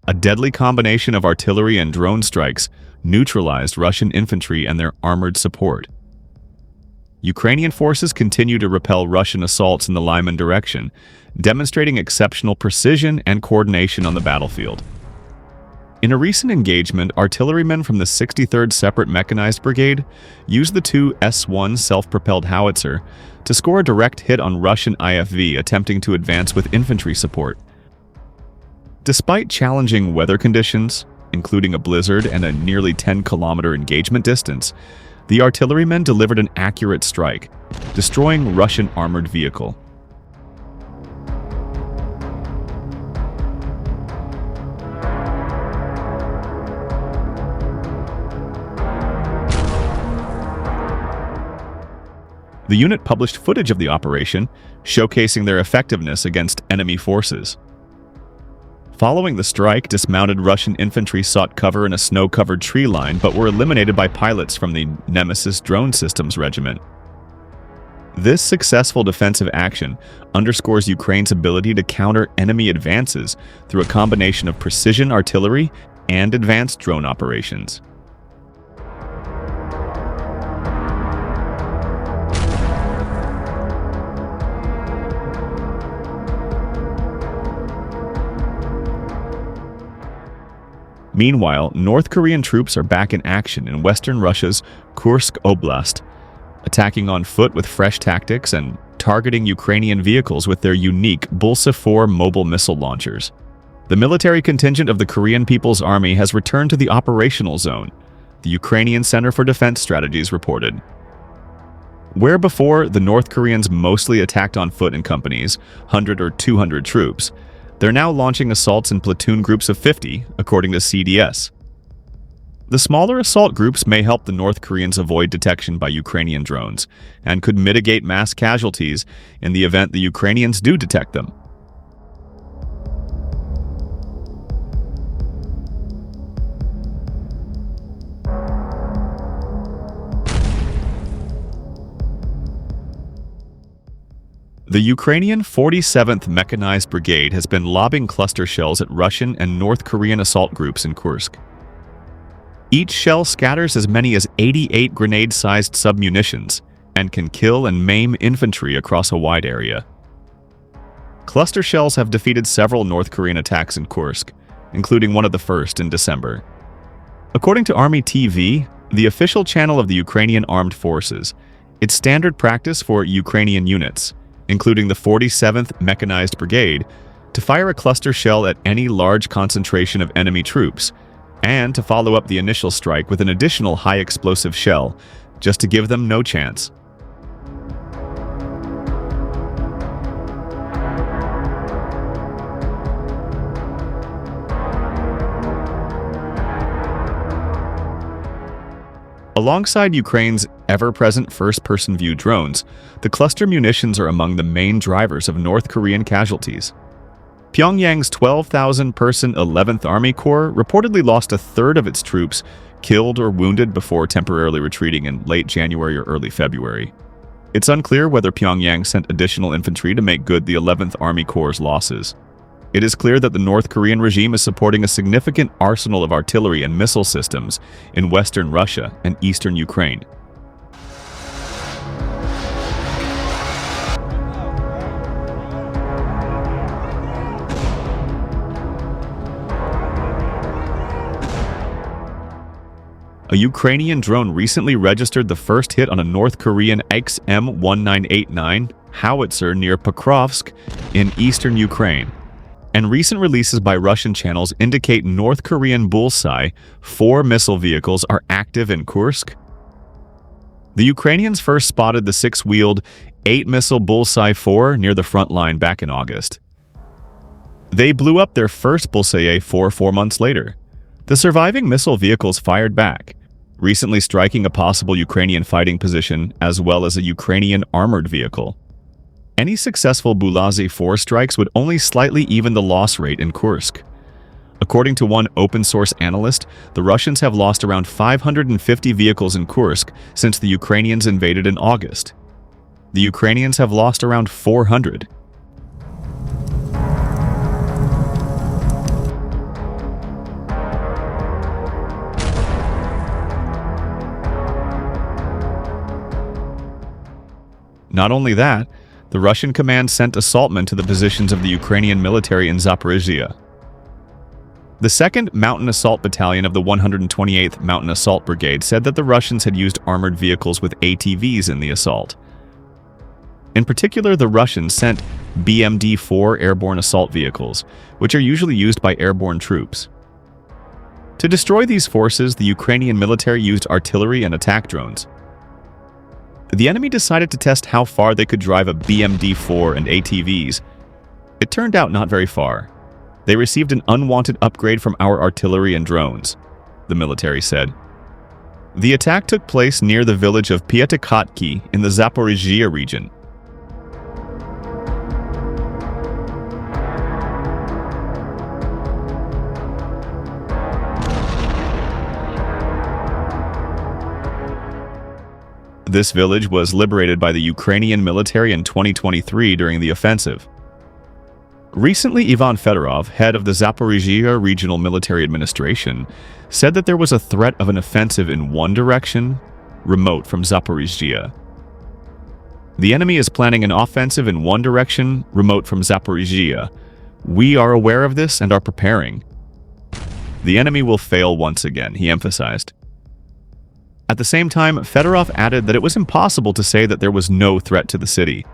A deadly combination of artillery and drone strikes neutralized Russian infantry and their armored support. Ukrainian forces continue to repel Russian assaults in the Lyman direction, demonstrating exceptional precision and coordination on the battlefield. In a recent engagement, artillerymen from the 63rd Separate Mechanized Brigade used the two S-1 self-propelled howitzer to score a direct hit on Russian IFV attempting to advance with infantry support. Despite challenging weather conditions, including a blizzard and a nearly 10-kilometer engagement distance, the artillerymen delivered an accurate strike, destroying Russian armored vehicle. The unit published footage of the operation, showcasing their effectiveness against enemy forces. Following the strike, dismounted Russian infantry sought cover in a snow-covered tree line but were eliminated by pilots from the Nemesis drone systems regiment. This successful defensive action underscores Ukraine's ability to counter enemy advances through a combination of precision artillery and advanced drone operations. Meanwhile, North Korean troops are back in action in western Russia's Kursk Oblast, attacking on foot with fresh tactics and targeting Ukrainian vehicles with their unique Bulsa-4 mobile missile launchers. The military contingent of the Korean People's Army has returned to the operational zone, the Ukrainian Center for Defense Strategies reported. Where before the North Koreans mostly attacked on foot in companies, 100 or 200 troops, they're now launching assaults in platoon groups of 50, according to CDS. The smaller assault groups may help the North Koreans avoid detection by Ukrainian drones and could mitigate mass casualties in the event the Ukrainians do detect them. The Ukrainian 47th Mechanized Brigade has been lobbing cluster shells at Russian and North Korean assault groups in Kursk. Each shell scatters as many as 88 grenade-sized submunitions and can kill and maim infantry across a wide area. Cluster shells have defeated several North Korean attacks in Kursk, including one of the first in December. According to Army TV, the official channel of the Ukrainian Armed Forces, it's standard practice for Ukrainian units, including the 47th Mechanized Brigade, to fire a cluster shell at any large concentration of enemy troops, and to follow up the initial strike with an additional high-explosive shell, just to give them no chance. Alongside Ukraine's ever-present first-person view drones, the cluster munitions are among the main drivers of North Korean casualties. Pyongyang's 12,000-person 11th Army Corps reportedly lost a third of its troops killed or wounded before temporarily retreating in late January or early February. It's unclear whether Pyongyang sent additional infantry to make good the 11th Army Corps' losses. It is clear that the North Korean regime is supporting a significant arsenal of artillery and missile systems in western Russia and eastern Ukraine. A Ukrainian drone recently registered the first hit on a North Korean XM-1989 howitzer near Pokrovsk in eastern Ukraine. And recent releases by Russian channels indicate North Korean Bullseye-4 missile vehicles are active in Kursk. The Ukrainians first spotted the six-wheeled, 8-missile Bullseye-4 near the front line back in August. They blew up their first Bullseye-4 4 months later. The surviving missile vehicles fired back, recently striking a possible Ukrainian fighting position as well as a Ukrainian armored vehicle. Any successful Bullseye-4 strikes would only slightly even the loss rate in Kursk. According to one open-source analyst, the Russians have lost around 550 vehicles in Kursk since the Ukrainians invaded in August. The Ukrainians have lost around 400. Not only that, the Russian command sent assaultmen to the positions of the Ukrainian military in Zaporizhia. The 2nd Mountain Assault Battalion of the 128th Mountain Assault Brigade said that the Russians had used armored vehicles with ATVs in the assault. In particular, the Russians sent BMD-4 airborne assault vehicles, which are usually used by airborne troops. To destroy these forces, the Ukrainian military used artillery and attack drones. The enemy decided to test how far they could drive a BMD-4 and ATVs. It turned out not very far. They received an unwanted upgrade from our artillery and drones, the military said. The attack took place near the village of Piatakotki in the Zaporizhia region. This village was liberated by the Ukrainian military in 2023 during the offensive. Recently, Ivan Fedorov, head of the Zaporizhia Regional Military Administration, said that there was a threat of an offensive in one direction, remote from Zaporizhia. The enemy is planning an offensive in one direction, remote from Zaporizhia. We are aware of this and are preparing. The enemy will fail once again, he emphasized. At the same time, Fedorov added that it was impossible to say that there was no threat to the city.